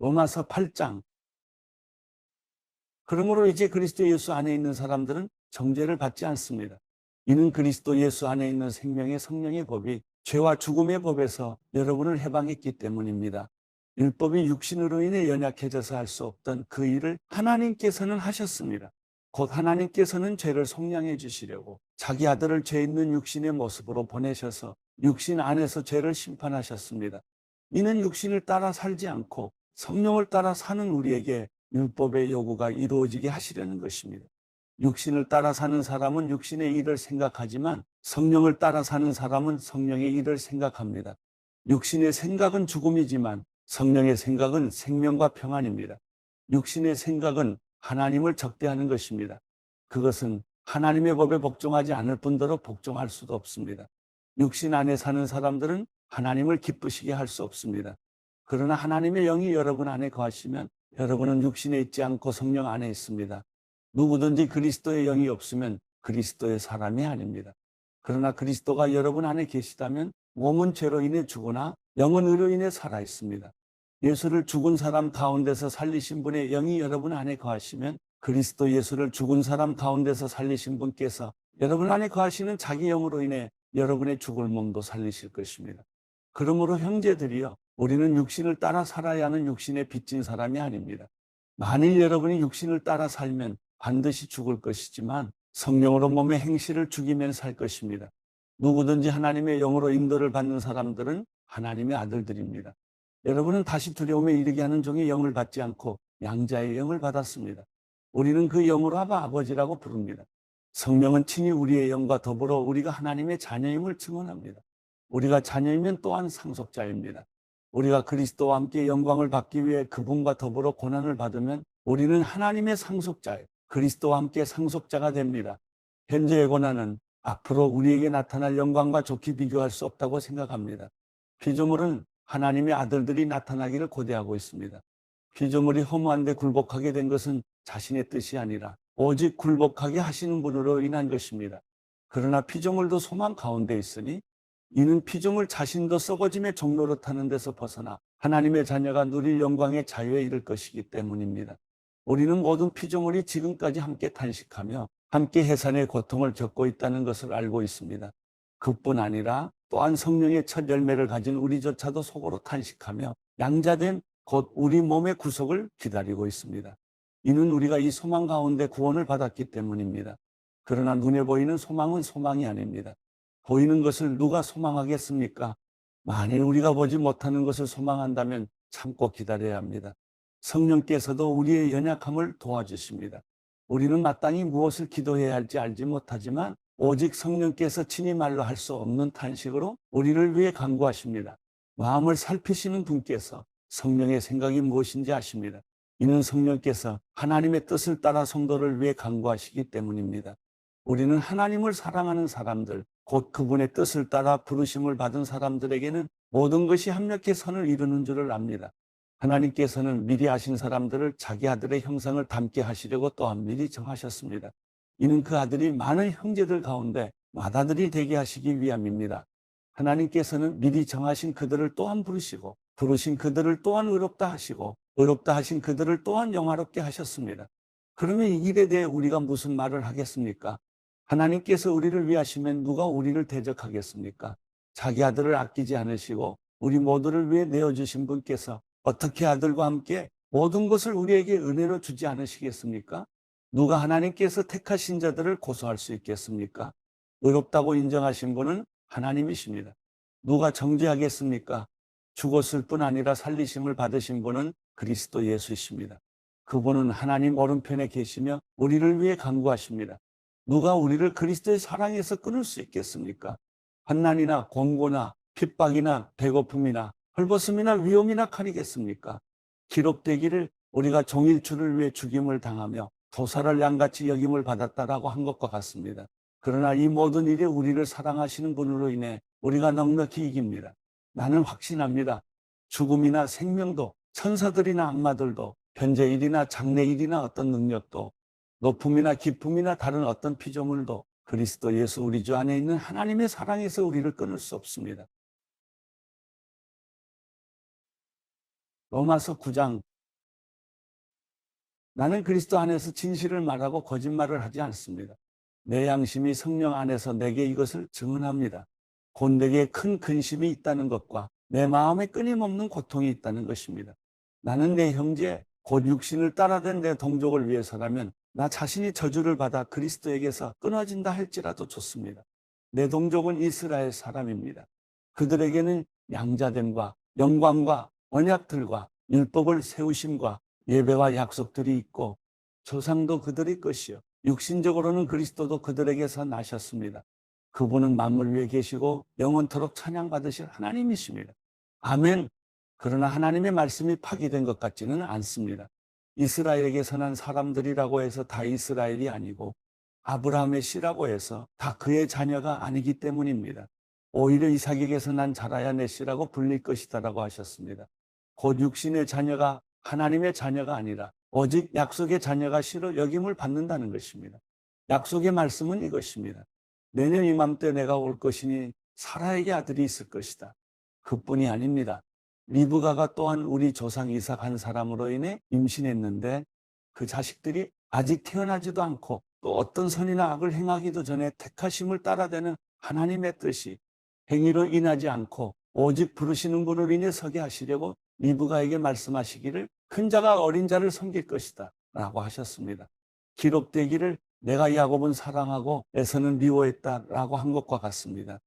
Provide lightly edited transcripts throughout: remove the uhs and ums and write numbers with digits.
로마서 8장. 그러므로 이제 그리스도 예수 안에 있는 사람들은 정죄를 받지 않습니다. 이는 그리스도 예수 안에 있는 생명의 성령의 법이 죄와 죽음의 법에서 여러분을 해방했기 때문입니다. 율법이 육신으로 인해 연약해져서 할 수 없던 그 일을 하나님께서는 하셨습니다. 곧 하나님께서는 죄를 속량해 주시려고 자기 아들을 죄 있는 육신의 모습으로 보내셔서 육신 안에서 죄를 심판하셨습니다. 이는 육신을 따라 살지 않고 성령을 따라 사는 우리에게 율법의 요구가 이루어지게 하시려는 것입니다. 육신을 따라 사는 사람은 육신의 일을 생각하지만 성령을 따라 사는 사람은 성령의 일을 생각합니다. 육신의 생각은 죽음이지만 성령의 생각은 생명과 평안입니다. 육신의 생각은 하나님을 적대하는 것입니다. 그것은 하나님의 법에 복종하지 않을 뿐더러 복종할 수도 없습니다. 육신 안에 사는 사람들은 하나님을 기쁘시게 할 수 없습니다. 그러나 하나님의 영이 여러분 안에 거하시면 여러분은 육신에 있지 않고 성령 안에 있습니다. 누구든지 그리스도의 영이 없으면 그리스도의 사람이 아닙니다. 그러나 그리스도가 여러분 안에 계시다면 몸은 죄로 인해 죽으나 영은 의로 인해 살아 있습니다. 예수를 죽은 사람 가운데서 살리신 분의 영이 여러분 안에 거하시면 그리스도 예수를 죽은 사람 가운데서 살리신 분께서 여러분 안에 거하시는 자기 영으로 인해 여러분의 죽을 몸도 살리실 것입니다. 그러므로 형제들이여, 우리는 육신을 따라 살아야 하는 육신에 빚진 사람이 아닙니다. 만일 여러분이 육신을 따라 살면 반드시 죽을 것이지만 성령으로 몸의 행실을 죽이면 살 것입니다. 누구든지 하나님의 영으로 인도를 받는 사람들은 하나님의 아들들입니다. 여러분은 다시 두려움에 이르게 하는 종의 영을 받지 않고 양자의 영을 받았습니다. 우리는 그 영으로 아바 아버지라고 부릅니다. 성령은 친히 우리의 영과 더불어 우리가 하나님의 자녀임을 증언합니다. 우리가 자녀이면 또한 상속자입니다. 우리가 그리스도와 함께 영광을 받기 위해 그분과 더불어 고난을 받으면 우리는 하나님의 상속자예요. 그리스도와 함께 상속자가 됩니다. 현재의 고난은 앞으로 우리에게 나타날 영광과 좋게 비교할 수 없다고 생각합니다. 피조물은 하나님의 아들들이 나타나기를 고대하고 있습니다. 피조물이 허무한데 굴복하게 된 것은 자신의 뜻이 아니라 오직 굴복하게 하시는 분으로 인한 것입니다. 그러나 피조물도 소망 가운데 있으니 이는 피조물 자신도 썩어짐의 종로로 타는 데서 벗어나 하나님의 자녀가 누릴 영광의 자유에 이를 것이기 때문입니다. 우리는 모든 피조물이 지금까지 함께 탄식하며 함께 해산의 고통을 겪고 있다는 것을 알고 있습니다. 그뿐 아니라 또한 성령의 첫 열매를 가진 우리조차도 속으로 탄식하며 양자된 곧 우리 몸의 구속을 기다리고 있습니다. 이는 우리가 이 소망 가운데 구원을 받았기 때문입니다. 그러나 눈에 보이는 소망은 소망이 아닙니다. 보이는 것을 누가 소망하겠습니까? 만일 우리가 보지 못하는 것을 소망한다면 참고 기다려야 합니다. 성령께서도 우리의 연약함을 도와주십니다. 우리는 마땅히 무엇을 기도해야 할지 알지 못하지만 오직 성령께서 친히 말로 할 수 없는 탄식으로 우리를 위해 간구하십니다. 마음을 살피시는 분께서 성령의 생각이 무엇인지 아십니다. 이는 성령께서 하나님의 뜻을 따라 성도를 위해 간구하시기 때문입니다. 우리는 하나님을 사랑하는 사람들, 곧 그분의 뜻을 따라 부르심을 받은 사람들에게는 모든 것이 합력해 선을 이루는 줄을 압니다. 하나님께서는 미리 아신 사람들을 자기 아들의 형상을 닮게 하시려고 또한 미리 정하셨습니다. 이는 그 아들이 많은 형제들 가운데 맏아들이 되게 하시기 위함입니다. 하나님께서는 미리 정하신 그들을 또한 부르시고 부르신 그들을 또한 의롭다 하시고 의롭다 하신 그들을 또한 영화롭게 하셨습니다. 그러면 이 일에 대해 우리가 무슨 말을 하겠습니까? 하나님께서 우리를 위하시면 누가 우리를 대적하겠습니까? 자기 아들을 아끼지 않으시고 우리 모두를 위해 내어주신 분께서 어떻게 아들과 함께 모든 것을 우리에게 은혜로 주지 않으시겠습니까? 누가 하나님께서 택하신 자들을 고소할 수 있겠습니까? 의롭다고 인정하신 분은 하나님이십니다. 누가 정죄하겠습니까? 죽었을 뿐 아니라 살리심을 받으신 분은 그리스도 예수이십니다. 그분은 하나님 오른편에 계시며 우리를 위해 간구하십니다. 누가 우리를 그리스도의 사랑에서 끊을 수 있겠습니까? 환난이나 공고나 핍박이나 배고픔이나 헐벗음이나 위험이나 칼이겠습니까? 기록되기를 우리가 종일주를 위해 죽임을 당하며 도살을 양같이 여김을 받았다라고 한 것과 같습니다. 그러나 이 모든 일에 우리를 사랑하시는 분으로 인해 우리가 넉넉히 이깁니다. 나는 확신합니다. 죽음이나 생명도 천사들이나 악마들도 현재일이나 장래일이나 어떤 능력도 높음이나 깊음이나 다른 어떤 피조물도 그리스도 예수 우리 주 안에 있는 하나님의 사랑에서 우리를 끊을 수 없습니다. 로마서 9장 나는 그리스도 안에서 진실을 말하고 거짓말을 하지 않습니다. 내 양심이 성령 안에서 내게 이것을 증언합니다. 곧 내게 큰 근심이 있다는 것과 내 마음에 끊임없는 고통이 있다는 것입니다. 나는 내 형제, 곧 육신을 따라된 내 동족을 위해서라면 나 자신이 저주를 받아 그리스도에게서 끊어진다 할지라도 좋습니다. 내 동족은 이스라엘 사람입니다. 그들에게는 양자됨과 영광과 언약들과 율법을 세우심과 예배와 약속들이 있고 조상도 그들의 것이요 육신적으로는 그리스도도 그들에게서 나셨습니다. 그분은 만물 위에 계시고 영원토록 찬양받으실 하나님이십니다. 아멘. 그러나 하나님의 말씀이 파기된 것 같지는 않습니다. 이스라엘에게서 난 사람들이라고 해서 다 이스라엘이 아니고 아브라함의 씨라고 해서 다 그의 자녀가 아니기 때문입니다. 오히려 이삭에게서 난 자라야 내 씨라고 불릴 것이다라고 하셨습니다. 곧 육신의 자녀가 하나님의 자녀가 아니라 오직 약속의 자녀가 씨로 여김을 받는다는 것입니다. 약속의 말씀은 이것입니다. 내년 이맘때 내가 올 것이니 사라에게 아들이 있을 것이다. 그뿐이 아닙니다. 리브가가 또한 우리 조상 이삭 한 사람으로 인해 임신했는데 그 자식들이 아직 태어나지도 않고 또 어떤 선이나 악을 행하기도 전에 택하심을 따라대는 하나님의 뜻이 행위로 인하지 않고 오직 부르시는 분을 인해 서게 하시려고 리브가에게 말씀하시기를 큰 자가 어린 자를 섬길 것이다 라고 하셨습니다. 기록되기를 내가 야곱은 사랑하고 에서는 미워했다 라고 한 것과 같습니다.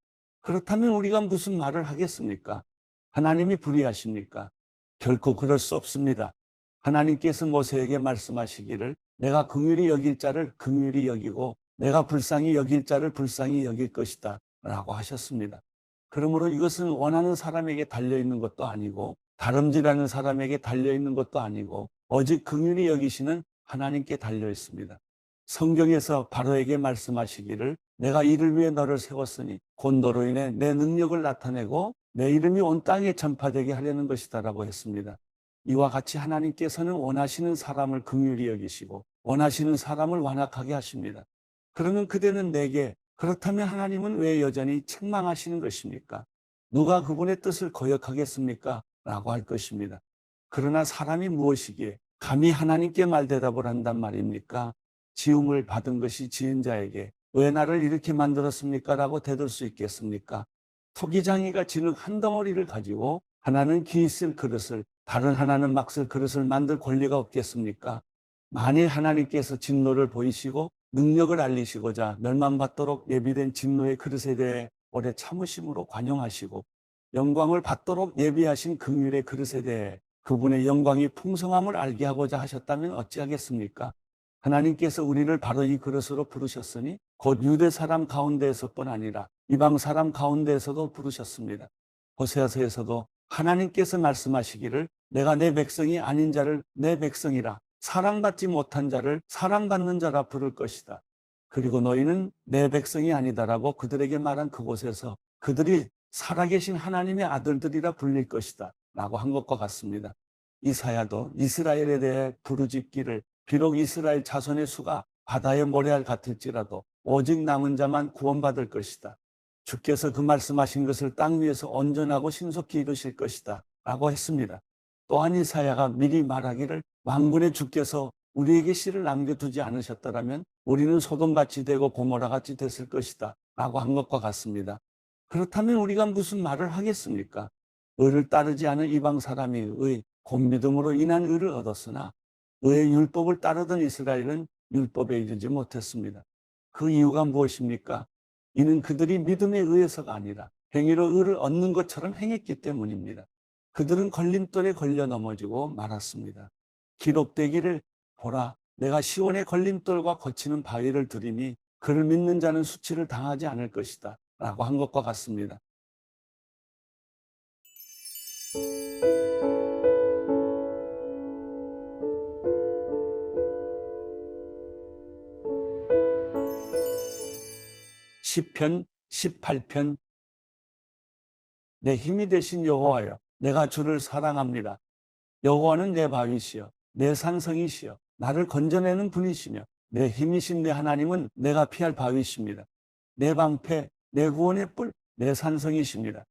그렇다면 우리가 무슨 말을 하겠습니까? 하나님이 불의하십니까? 결코 그럴 수 없습니다. 하나님께서 모세에게 말씀하시기를 내가 긍휼히 여길 자를 긍휼히 여기고 내가 불쌍히 여길 자를 불쌍히 여길 것이다 라고 하셨습니다. 그러므로 이것은 원하는 사람에게 달려있는 것도 아니고 다름질하는 사람에게 달려있는 것도 아니고 오직 긍휼히 여기시는 하나님께 달려있습니다. 성경에서 바로에게 말씀하시기를 내가 이를 위해 너를 세웠으니 곧 너로 인해 내 능력을 나타내고 내 이름이 온 땅에 전파되게 하려는 것이다 라고 했습니다. 이와 같이 하나님께서는 원하시는 사람을 긍휼히 여기시고 원하시는 사람을 완악하게 하십니다. 그러면 그대는 내게 그렇다면 하나님은 왜 여전히 책망하시는 것입니까? 누가 그분의 뜻을 거역하겠습니까? 라고 할 것입니다. 그러나 사람이 무엇이기에 감히 하나님께 말대답을 한단 말입니까? 지음을 받은 것이 지은 자에게 왜 나를 이렇게 만들었습니까? 라고 대들 수 있겠습니까? 토기장이가 진흙 한 덩어리를 가지고 하나는 기 있을 그릇을 다른 하나는 막 쓸 그릇을 만들 권리가 없겠습니까? 만일 하나님께서 진노를 보이시고 능력을 알리시고자 멸망받도록 예비된 진노의 그릇에 대해 오래 참으심으로 관용하시고 영광을 받도록 예비하신 긍휼의 그릇에 대해 그분의 영광이 풍성함을 알게 하고자 하셨다면 어찌하겠습니까? 하나님께서 우리를 바로 이 그릇으로 부르셨으니 곧 유대 사람 가운데에서뿐 아니라 이방 사람 가운데에서도 부르셨습니다. 호세아서에서도 하나님께서 말씀하시기를 내가 내 백성이 아닌 자를 내 백성이라 사랑받지 못한 자를 사랑받는 자라 부를 것이다. 그리고 너희는 내 백성이 아니다라고 그들에게 말한 그곳에서 그들이 살아계신 하나님의 아들들이라 불릴 것이다 라고 한 것과 같습니다. 이사야도 이스라엘에 대해 부르짖기를 비록 이스라엘 자손의 수가 바다의 모래알 같을지라도 오직 남은 자만 구원받을 것이다. 주께서 그 말씀하신 것을 땅 위에서 온전하고 신속히 이루실 것이다 라고 했습니다. 또한 이사야가 미리 말하기를 만군의 주께서 우리에게 씨를 남겨두지 않으셨더라면 우리는 소돔같이 되고 고모라같이 됐을 것이다 라고 한 것과 같습니다. 그렇다면 우리가 무슨 말을 하겠습니까? 의를 따르지 않은 이방 사람이 곧 믿음으로 인한 의를 얻었으나 의의 율법을 따르던 이스라엘은 율법에 이르지 못했습니다. 그 이유가 무엇입니까? 이는 그들이 믿음에 의해서가 아니라 행위로 의를 얻는 것처럼 행했기 때문입니다. 그들은 걸림돌에 걸려 넘어지고 말았습니다. 기록되기를 보라 내가 시온의 걸림돌과 거치는 바위를 두리니 그를 믿는 자는 수치를 당하지 않을 것이다 라고 한 것과 같습니다. 시편 18편 내 힘이 되신 여호와여 내가 주를 사랑합니다. 여호와는 내 바위시여 내 산성이시여 나를 건져내는 분이시며 내 힘이신 내 하나님은 내가 피할 바위십니다. 내 방패 내 구원의 뿔 내 산성이십니다.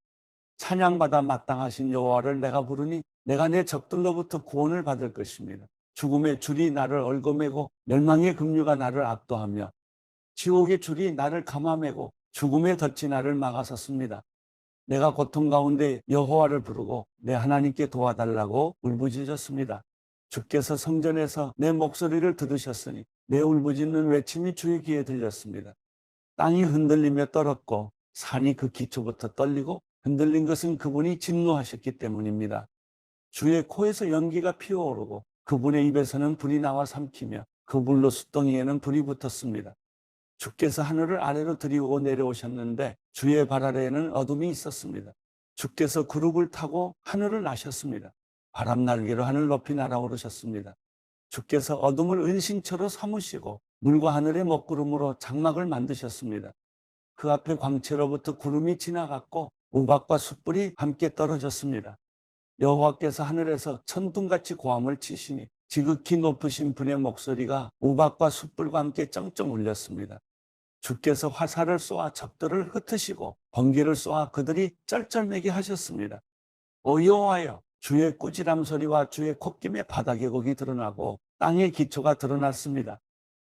찬양받아 마땅하신 여호와를 내가 부르니 내가 내 적들로부터 구원을 받을 것입니다. 죽음의 줄이 나를 얽어매고 멸망의 급류가 나를 압도하며 지옥의 줄이 나를 감아매고 죽음의 덫이 나를 막아섰습니다. 내가 고통 가운데 여호와를 부르고 내 하나님께 도와달라고 울부짖었습니다. 주께서 성전에서 내 목소리를 들으셨으니 내 울부짖는 외침이 주의 귀에 들렸습니다. 땅이 흔들리며 떨었고 산이 그 기초부터 떨리고 흔들린 것은 그분이 진노하셨기 때문입니다. 주의 코에서 연기가 피어오르고 그분의 입에서는 불이 나와 삼키며 그 불로 숫덩이에는 불이 붙었습니다. 주께서 하늘을 아래로 들이고 내려오셨는데 주의 발 아래에는 어둠이 있었습니다. 주께서 구름을 타고 하늘을 나셨습니다. 바람 날개로 하늘 높이 날아오르셨습니다. 주께서 어둠을 은신처로 삼으시고 물과 하늘의 먹구름으로 장막을 만드셨습니다. 그 앞에 광채로부터 구름이 지나갔고 우박과 숯불이 함께 떨어졌습니다. 여호와께서 하늘에서 천둥같이 고함을 치시니 지극히 높으신 분의 목소리가 우박과 숯불과 함께 쩡쩡 울렸습니다. 주께서 화살을 쏘아 적들을 흩으시고 번개를 쏘아 그들이 쩔쩔매게 하셨습니다. 오 여호와여, 주의 꾸지람 소리와 주의 콧김에 바닥의 곡이 드러나고 땅의 기초가 드러났습니다.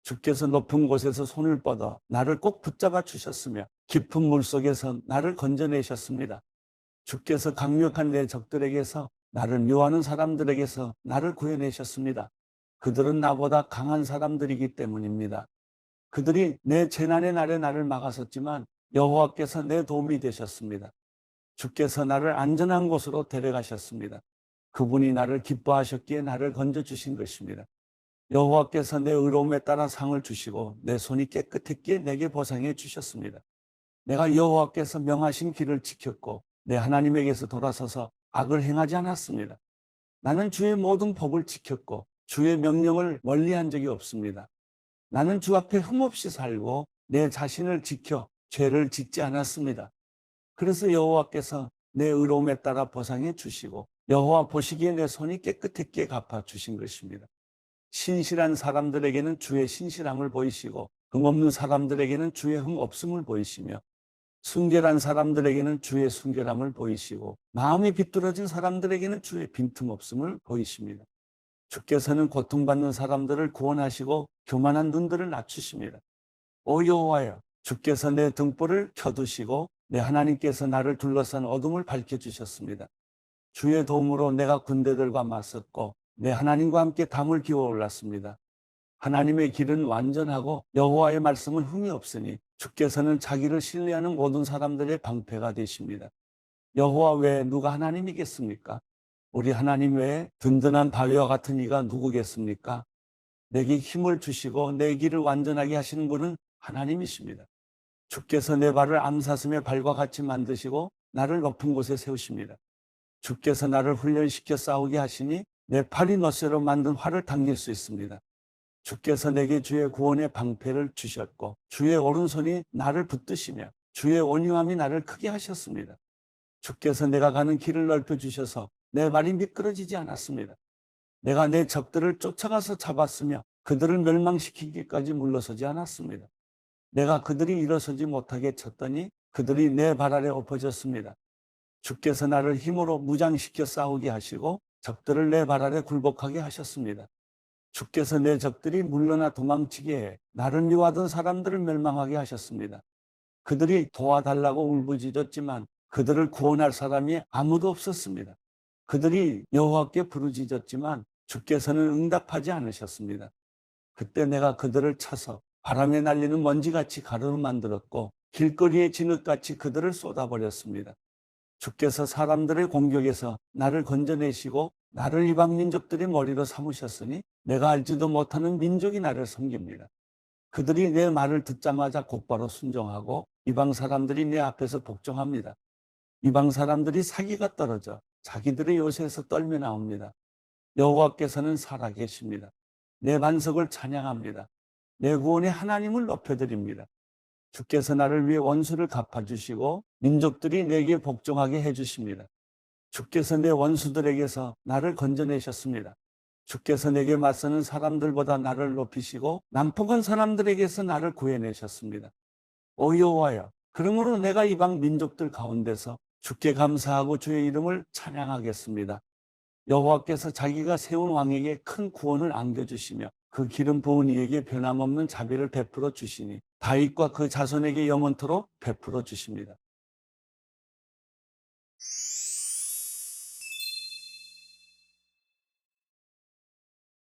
주께서 높은 곳에서 손을 뻗어 나를 꼭 붙잡아 주셨으며 깊은 물속에서 나를 건져내셨습니다. 주께서 강력한 내 적들에게서 나를 미워하는 사람들에게서 나를 구해내셨습니다. 그들은 나보다 강한 사람들이기 때문입니다. 그들이 내 재난의 날에 나를 막았었지만 여호와께서 내 도움이 되셨습니다. 주께서 나를 안전한 곳으로 데려가셨습니다. 그분이 나를 기뻐하셨기에 나를 건져주신 것입니다. 여호와께서 내 의로움에 따라 상을 주시고 내 손이 깨끗했기에 내게 보상해 주셨습니다. 내가 여호와께서 명하신 길을 지켰고 내 하나님에게서 돌아서서 악을 행하지 않았습니다. 나는 주의 모든 법을 지켰고 주의 명령을 멀리한 적이 없습니다. 나는 주 앞에 흠없이 살고 내 자신을 지켜 죄를 짓지 않았습니다. 그래서 여호와께서 내 의로움에 따라 보상해 주시고 여호와 보시기에 내 손이 깨끗했기에 갚아주신 것입니다. 신실한 사람들에게는 주의 신실함을 보이시고 흠없는 사람들에게는 주의 흠없음을 보이시며 순결한 사람들에게는 주의 순결함을 보이시고 마음이 비뚤어진 사람들에게는 주의 빈틈없음을 보이십니다. 주께서는 고통받는 사람들을 구원하시고 교만한 눈들을 낮추십니다. 오 여호와여, 주께서 내 등불을 켜두시고 내 하나님께서 나를 둘러싼 어둠을 밝혀주셨습니다. 주의 도움으로 내가 군대들과 맞섰고 내 하나님과 함께 담을 기어 올랐습니다. 하나님의 길은 완전하고 여호와의 말씀은 흠이 없으니 주께서는 자기를 신뢰하는 모든 사람들의 방패가 되십니다. 여호와 외에 누가 하나님이겠습니까? 우리 하나님 외에 든든한 바위와 같은 이가 누구겠습니까? 내게 힘을 주시고 내 길을 완전하게 하시는 분은 하나님이십니다. 주께서 내 발을 암사슴의 발과 같이 만드시고 나를 높은 곳에 세우십니다. 주께서 나를 훈련시켜 싸우게 하시니 내 팔이 너쇠로 만든 활을 당길 수 있습니다. 주께서 내게 주의 구원의 방패를 주셨고 주의 오른손이 나를 붙드시며 주의 온유함이 나를 크게 하셨습니다. 주께서 내가 가는 길을 넓혀주셔서 내 발이 미끄러지지 않았습니다. 내가 내 적들을 쫓아가서 잡았으며 그들을 멸망시키기까지 물러서지 않았습니다. 내가 그들이 일어서지 못하게 쳤더니 그들이 내 발 아래 엎어졌습니다. 주께서 나를 힘으로 무장시켜 싸우게 하시고 적들을 내 발 아래 굴복하게 하셨습니다. 주께서 내 적들이 물러나 도망치게 해 나를 미워하던 사람들을 멸망하게 하셨습니다. 그들이 도와달라고 울부짖었지만 그들을 구원할 사람이 아무도 없었습니다. 그들이 여호와께 부르짖었지만 주께서는 응답하지 않으셨습니다. 그때 내가 그들을 쳐서 바람에 날리는 먼지같이 가루로 만들었고 길거리의 진흙같이 그들을 쏟아버렸습니다. 주께서 사람들의 공격에서 나를 건져내시고 나를 이방 민족들의 머리로 삼으셨으니 내가 알지도 못하는 민족이 나를 섬깁니다. 그들이 내 말을 듣자마자 곧바로 순종하고 이방 사람들이 내 앞에서 복종합니다. 이방 사람들이 사기가 떨어져 자기들의 요새에서 떨며 나옵니다. 여호와께서는 살아계십니다. 내 반석을 찬양합니다. 내 구원의 하나님을 높여드립니다. 주께서 나를 위해 원수를 갚아주시고 민족들이 내게 복종하게 해주십니다. 주께서 내 원수들에게서 나를 건져내셨습니다. 주께서 내게 맞서는 사람들보다 나를 높이시고 난폭한 사람들에게서 나를 구해내셨습니다. 오 여호와여, 그러므로 내가 이방 민족들 가운데서 주께 감사하고 주의 이름을 찬양하겠습니다. 여호와께서 자기가 세운 왕에게 큰 구원을 안겨주시며 그 기름 부은 이에게 변함없는 자비를 베풀어 주시니 다윗과 그 자손에게 영원토록 베풀어 주십니다.